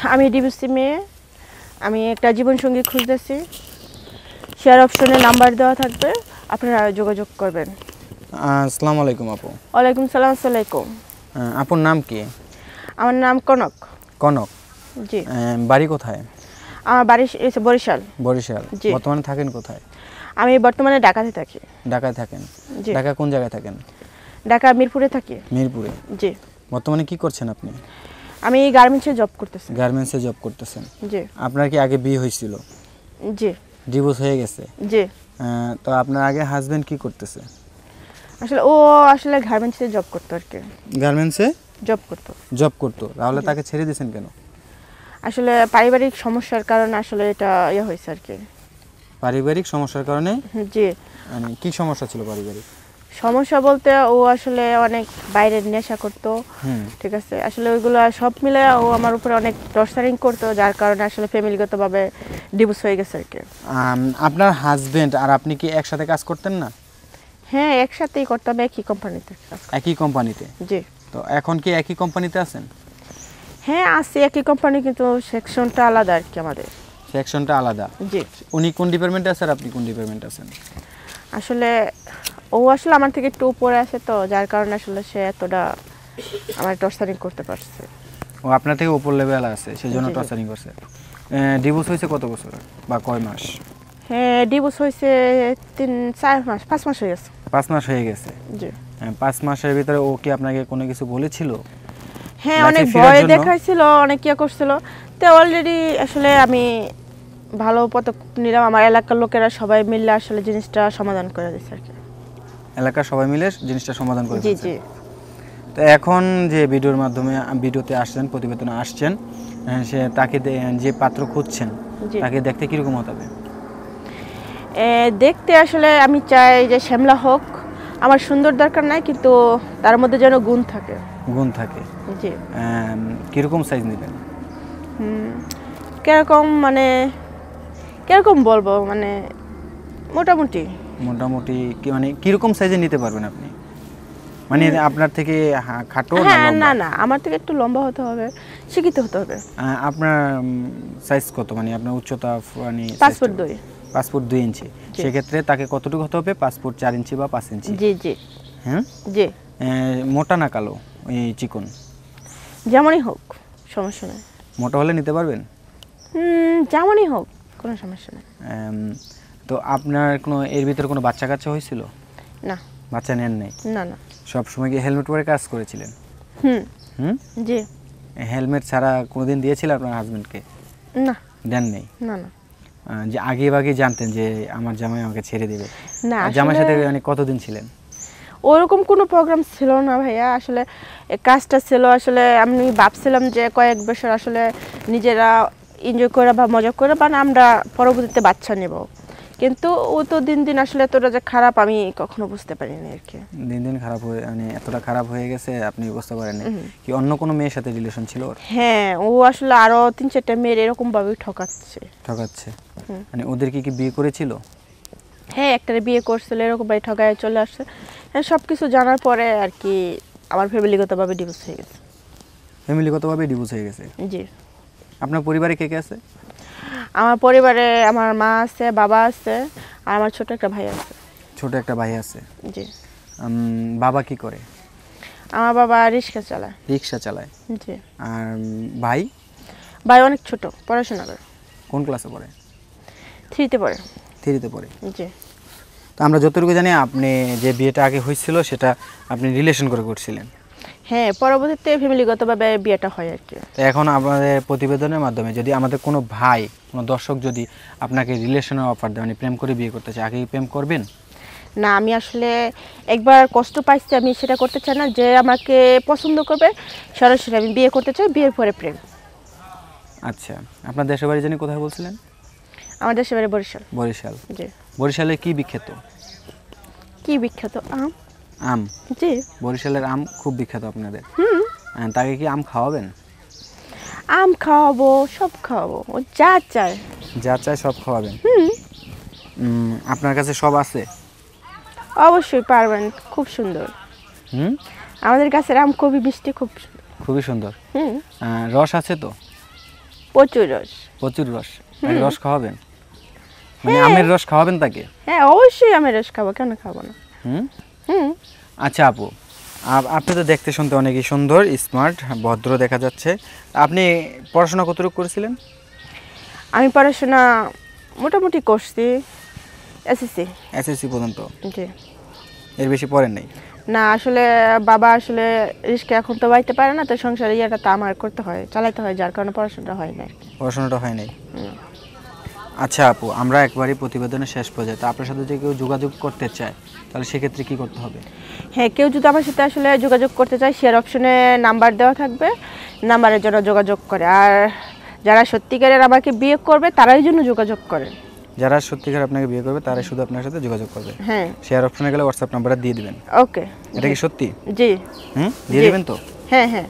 আমি ডিভোর্সি মেয়ে, আমি একটা জীবনসঙ্গী খুঁজতেছি। শেয়ার অপশনে নাম্বার দেওয়া থাকবে, আপনারা যোগাযোগ করবেন। আসসালামু আলাইকুম আপু। ওয়ালাইকুম সালাম। আসসালামাইকুম। আপুর নাম কি? আমার নাম কনক। কনক। জি। বাড়ি কোথায়? আমার বাড়ি বরিশাল। বরিশাল। জি। বর্তমানে থাকেন কোথায়? আমি বর্তমানে ঢাকাতে থাকি। ঢাকায় থাকেন? জি। ঢাকা কোন জায়গায় থাকেন? ঢাকা মিরপুরে থাকি। মিরপুরে। জি। বর্তমানে কি করছেন আপনি? আমি গার্মেন্টসে জব করতেছি। গার্মেন্টসে জব করতেছেন? জি। আপনার কি আগে বিয়ে হয়েছিল? জি। ডিভোর্স হয়ে গেছে? জি। তো আপনার আগে হাজবেন্ড কি করতেছে? আসলে ও আসলে গার্মেন্টসে জব করতো আর কি। গার্মেন্টসে জব করতো? তাহলে তাকে ছেড়ে দিয়েছেন কেন? আসলে পারিবারিক সমস্যার কারণে আসলে এটা হয়েছে আর কি। পারিবারিক সমস্যার কারণে? জি। মানে কি সমস্যা ছিল পারিবারিক? সমস্যা বলতে ও আসলে অনেক বাইরের নেশা করতো। ঠিক আছে, আসলে ওইগুলো সব মিলে ও আমার উপরে অনেক টর্চারিং করতো, যার কারণে আসলে ফ্যামিলিগতভাবে ডিভোর্স হয়ে গেছে আর কি। আপনার হাজবেন্ড আর আপনি কি একসাথে কাজ করতেন না? হ্যাঁ, একসাথেই করতাম, একই কোম্পানিতে। একই কোম্পানিতে? জি। তো এখন কি একই কোম্পানিতে আছেন? হ্যাঁ আছি একই কোম্পানি, কিন্তু সেকশনটা আলাদা আর কি আমাদের। সেকশনটা আলাদা? জি। উনি কোন ডিপার্টমেন্টে আছে আর আপনি কোন ডিপার্টমেন্টে আছেন? আসলে ও আসলে আমার থেকে একটু উপরে আছে, তো যার কারণে আসলে সে এতটা আমার টর্চারিং করতে পারছে। ও আপনার থেকে উপর লেভেল আছে, সেজন্য টর্চারিং করছে। ডিভোর্স হয়েছে কত বছর বা কয় মাস? হ্যাঁ, ডিভোর্স হয়েছে 5 মাস হয়ে গেছে। 5 মাস হয়ে গেছে? জি। 5 মাসের ভিতরে ও কি আপনাকে কোনো কিছু বলেছিল? হ্যাঁ, অনেক ভয় দেখাইছিল, অনেক ইয়ে করছিল। তো অলরেডি আসলে আমি ভালো পদক্ষেপ নিলাম, আমার এলাকার লোকেরা সবাই মিলে আসলে জিনিসটা সমাধান করে দিয়েছে আর কি। এলাকার সবাই মিলে জিনিসটা সমাধান করে জি দিয়েছে? জি। তো এখন যে ভিডিওর মাধ্যমে ভিডিওতে আসছেন, প্রতিবেদনে আসছেন, সে তাকে যে পাত্র খুঁজছেন তাকে দেখতে কিরকম হতে হবে? দেখতে আসলে আমি চাই যে শ্যামলা হোক, আমার সুন্দর দরকার নাই, কিন্তু তার মধ্যে যেন গুণ থাকে। গুণ থাকে? জি। কিরকম সাইজ নেবেন? কিরকম মানে কিরকম বলবো, মানে মোটামুটি কি মানে কিরকম সাইজে নিতে পারবেন আপনি? মানে আপনার থেকে খাটো না হ্যাঁ, লম্বা? না না, আমার থেকে একটু লম্বা হতে হবে, শিক্ষিত হতে হবে। আপনার সাইজ কত, মানে আপনার উচ্চতা? মানে 5 ফুট 2। 5 ফুট 2 ইঞ্চি। সেক্ষেত্রে তাকে কতটুকু হতে হবে? 5 ফুট 4 ইঞ্চি বা 5 ইঞ্চি? জি জি। হ্যাঁ জি। মোটা না কালো, এই চিকন? যেমনই হোক সমস্যা নেই। মোটা হলে নিতে পারবেন? যেমনই হোক কোনো সমস্যা নেই। তো আপনার কোনো এর ভিতরে কোনো বাচ্চা কাচ্চা হয়েছিল? না। বাচ্চা নেন নাই? না না। সব সময় কি হেলমেট পরে কাজ করেছিলেন? জি। হেলমেট ছাড়া কোনোদিন দিয়েছিলেন আপনার হাজবেন্ডকে? না। দেন নাই? না না। যে আগে ভাগে জানতেন যে আমার জামাই আমাকে ছেড়ে দেবে? না, জামাইয়ের সাথে মানে কতদিন ছিলেন? ওরকম কোনো প্রোগ্রাম ছিল না ভাইয়া, আসলে কাজটা ছিল, আসলে আমি ভাবছিলাম যে কয়েক বছর আসলে নিজেরা এনজয় করে বা মজা করে, বা আমরা পরবর্তীতে বাচ্চা নেব, কিন্তু ও তো দিন দিন আসলে এতটা যে খারাপ আমি কখনো বুঝতে পারিনি আর কি। দিন দিন খারাপ হয়ে, মানে এতটা খারাপ হয়ে গেছে আপনি বুঝতে পারেননি? কি অন্য কোনো মেয়ের সাথে রিলেশন ছিল ওর? হ্যাঁ, ও আসলে আরো 3-4টা মেয়ের এরকম ভাবে ঠকাচ্ছে। মানে ওদের কি বিয়ে করেছিল? হ্যাঁ, একটা বিয়ে করছিল, এরকম ভাবে ঠকায় চলে আসছে। হ্যাঁ, সবকিছু জানার পরে আর কি আমার ফ্যামিলিগতভাবে ডিভোর্স হয়ে গেছে। ফ্যামিলিগতভাবে ডিভোর্স হয়ে গেছে? জি। আপনার পরিবারে কে কে আছে? আমার পরিবারে আমার মা আছে, বাবা আছে, আর আমার ছোট একটা ভাই আছে। ছোট একটা ভাই আছে? জি। বাবা কি করে? আমার বাবা রিক্সা চালায়। রিক্সা চালায়? জি। আর ভাই? ভাই অনেক ছোট, পড়াশোনা করে। কোন ক্লাসে পড়ে? 3-তে পড়ে। 3-তে পড়ে? জি। তো আমরা যতটুকু জানি আপনি যে বিয়েটা আগে হয়েছিল সেটা আপনি রিলেশন করে করছিলেন? হ্যাঁ, পরবর্তীতে ফ্যামিলিগতভাবে বিয়েটা হয় আর কি। তো এখন আমাদের প্রতিবেদনের মাধ্যমে যদি আমাদের কোনো ভাই, কোনো দর্শক যদি আপনাকে রিলেশনের অফার দেয়, মানে প্রেম করে বিয়ে করতে চায়, আগে প্রেম করবেন? না, আমি আসলে একবার কষ্ট পাইছি, আমি সেটা করতে চাই না। যে আমাকে পছন্দ করবে সরাসরি আমি বিয়ে করতে চাই, বিয়ের পরে প্রেম। আচ্ছা, আপনার দেশের বাড়ি জানি কোথায় বলছিলেন? আমার দেশের বাড়ি বরিশাল। বরিশাল? জি। বরিশালে কি বিখ্যাত? কি বিখ্যাত? আম। আম? জি। বরিশালের আম খুব বিখ্যাত আপনাদের? তাকে কি আম খাওয়াবেন? আম খাওয়াবো, সব খাওয়াবো, ও যা চায়। যা চায় সব খাওয়াবেন? আপনার কাছে সব আছে? অবশ্যই পারবেন, খুব সুন্দর। আমাদের গাছের আম খুবই মিষ্টি, খুবই সুন্দর। রস আছে তো? প্রচুর রস। প্রচুর রস, তাকে রস খাওয়াবেন, মানে আমের রস খাওয়াবেন তাকে? হ্যাঁ অবশ্যই আমের রস খাবো, কেন খাবো না। হুম। হুম। আচ্ছা আপু, আপনি তো দেখতে শুনতে অনেকই সুন্দর, স্মার্ট, ভদ্র দেখা যাচ্ছে। আপনি পড়াশোনা কতটুকু করেছিলেন? আমি পড়াশোনা মোটামুটি করছি, এসএসসি। এসএসসি পর্যন্ত? জি। এর বেশি পড়েন নাই? না আসলে বাবা আসলে রিস্কে এখন তো বাইতে পারে না, তো সংসারে ইয়েটা তো আমার করতে হয়, চালাতে হয়, যার কারণে পড়াশোনাটা হয় না। পড়াশোনাটা হয় নাই। আচ্ছা আপু, আমরা একবারই প্রতিবেদনের শেষ পর্যায়ে, তো আপনার সাথে যদি কেউ যোগাযোগ করতে চায় তাহলে সেক্ষেত্রে কি করতে হবে? হ্যাঁ, কেউ যদি আমার সাথে আসলে যোগাযোগ করতে চায়, শেয়ার অপশনে নাম্বার দেওয়া থাকবে, নাম্বারের জন্য যোগাযোগ করে। আর যারা সত্যিকারের আমাকে বিয়ে করবে তারাই জন্য যোগাযোগ করে। যারা সত্যিকার আপনাকে বিয়ে করবে তারাই শুধু আপনার সাথে যোগাযোগ করবে। হ্যাঁ। শেয়ার অপশনে গেলে হোয়াটসঅ্যাপ নাম্বারটা দিয়ে দিবেন। ওকে। এটা কি সত্যি? জি। দিয়ে দিবেন তো? হ্যাঁ হ্যাঁ।